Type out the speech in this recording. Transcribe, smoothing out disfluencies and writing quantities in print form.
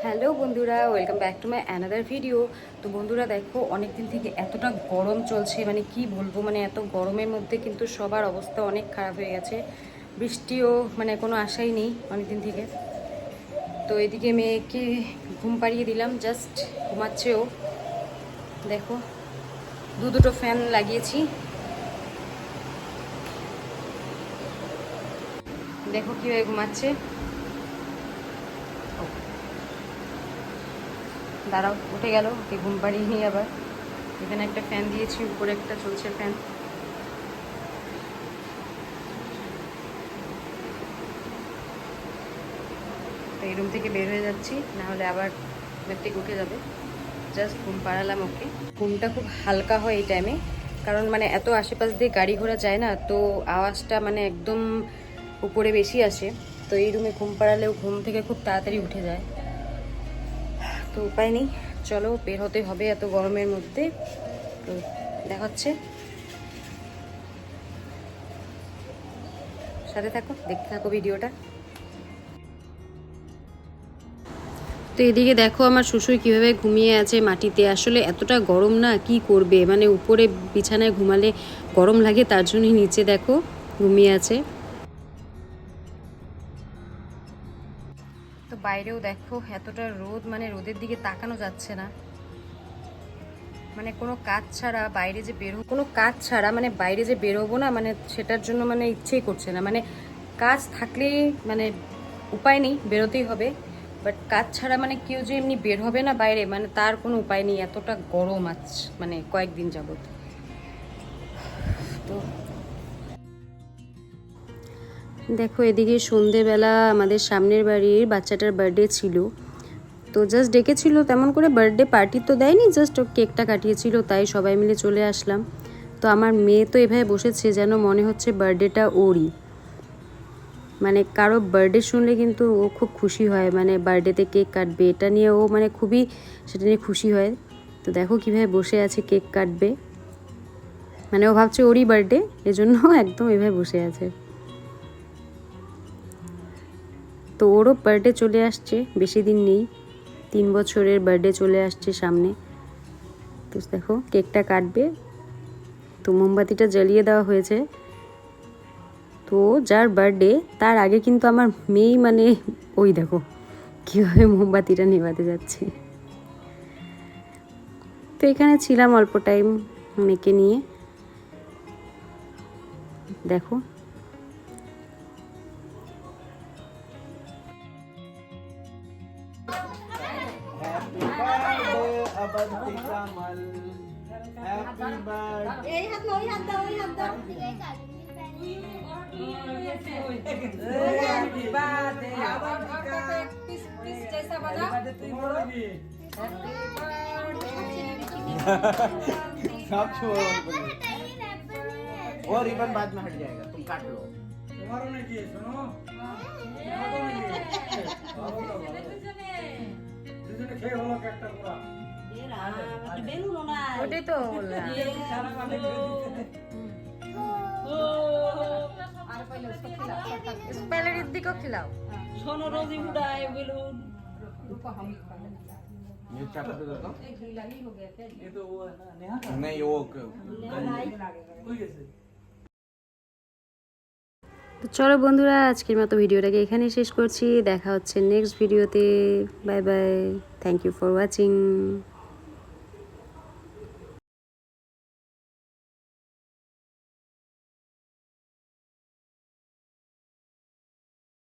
Hello বন্ধুরা, welcome back to my another video. তো বন্ধুরা দেখো, অনেক দিন থেকে এতটা গরম চলছে, মানে কি বলবো, মানে এত গরমের মধ্যে কিন্তু সবার অবস্থা অনেক খারাপ হয়ে গেছে। বৃষ্টিও মানে কোনো আশাই নেই অনেক দিন থেকে। তো এদিকে মেয়েকে ঘুম পাড়িয়ে দিলাম, জাস্ট ঘুমাচ্ছেও। দেখো দুটো ফ্যান লাগিয়েছি, দেখো কীভাবে ঘুমাচ্ছে। দাঁড়াও, উঠে গেল, ওকে ঘুম পাড়িয়ে নিয়ে আবার এখানে একটা ফ্যান দিয়েছি, উপরে একটা চলছে ফ্যান। তো এই রুম থেকে বের হয়ে যাচ্ছি, না হলে আবার ইলেকট্রিক উঠে যাবে। জাস্ট ঘুম পাড়ালাম ওকে। ঘুমটা খুব হালকা হয় এই টাইমে, কারণ মানে এত আশেপাশ দিয়ে গাড়ি ঘোড়া যায় না, তো আওয়াজটা মানে একদম উপরে বেশি আসে। তো এই রুমে ঘুম পাড়ালেও ঘুম থেকে খুব তাড়াতাড়ি উঠে যায়। তো উপায় নেই, চলো বের হতে হবে এত গরমের মধ্যে। তো দেখাচ্ছে, সাথে থাকো, দেখতে থাকো ভিডিওটা। তো এদিকে দেখো আমার শ্বশুর কীভাবে ঘুমিয়ে আছে মাটিতে। আসলে এতটা গরম না, কি করবে, মানে উপরে বিছানায় ঘুমালে গরম লাগে, তার জন্যই নিচে দেখো ঘুমিয়ে আছে। তো বাইরেও দেখো এতটা রোদ, মানে রোদের দিকে তাকানো যাচ্ছে না। মানে কোনো কাজ ছাড়া বাইরে যে বেরোবো না, মানে সেটার জন্য মানে ইচ্ছেই করছে না। মানে কাজ থাকলেই মানে উপায় নেই, বেরোতেই হবে। বাট কাজ ছাড়া মানে কেউ যে এমনি বের হবে না বাইরে, মানে তার কোনো উপায় নেই, এতটা গরম আজ মানে কয়েকদিন যাবত। তো দেখো এদিকে সন্ধেবেলা আমাদের সামনের বাড়ির বাচ্চাটার বার্থডে ছিল। তো জাস্ট ডেকেছিল, তেমন করে বার্থডে পার্টি তো দেয়নি, জাস্ট ও কেকটা কাটিয়েছিল, তাই সবাই মিলে চলে আসলাম। তো আমার মেয়ে তো এভাবে বসেছে যেন মনে হচ্ছে বার্থডেটা ওরই। মানে কারো বার্থডে শুনলে কিন্তু ও খুব খুশি হয়, মানে বার্থডেতে কেক কাটবে এটা নিয়ে ও মানে খুবই সেটা নিয়ে খুশি হয়। তো দেখো কীভাবে বসে আছে, কেক কাটবে, মানে ও ভাবছে ওরই বার্থডে, এজন্য একদম এভাবে বসে আছে। তো ওরও বার্থডে চলে আসছে, বেশি দিন নেই, 3 বছরের বার্থডে চলে আসছে সামনে। তো দেখো কেকটা কাটবে, তো মোমবাতিটা জ্বালিয়ে দেওয়া হয়েছে। তো যার বার্থডে তার আগে কিন্তু আমার মেয়েই, মানে ওই দেখো কীভাবে মোমবাতিটা নেভাতে যাচ্ছে। তো এখানে ছিলাম অল্প টাইম মেয়েকে নিয়ে, দেখো सब छोड़ो, वो रिबन बाद में हट जाएगा, तुम काट लो। तुम्हारा नहीं किए सुनो, দুজনে খেয়ে হলো একটা পুরা ওটাই তো বললাম। पहले रिद्धि को खिलाओ। सोनो रोजी उड़ाए बेलून। ये चाटा दे देता हूँ। ये तो वो है ना नेहा का? नहीं वो তো চলো বন্ধুরা, আজকের মতো ভিডিওটাকে এখানেই শেষ করছি। দেখা হচ্ছে নেক্সট ভিডিওতে। Bye bye, thank you for watching.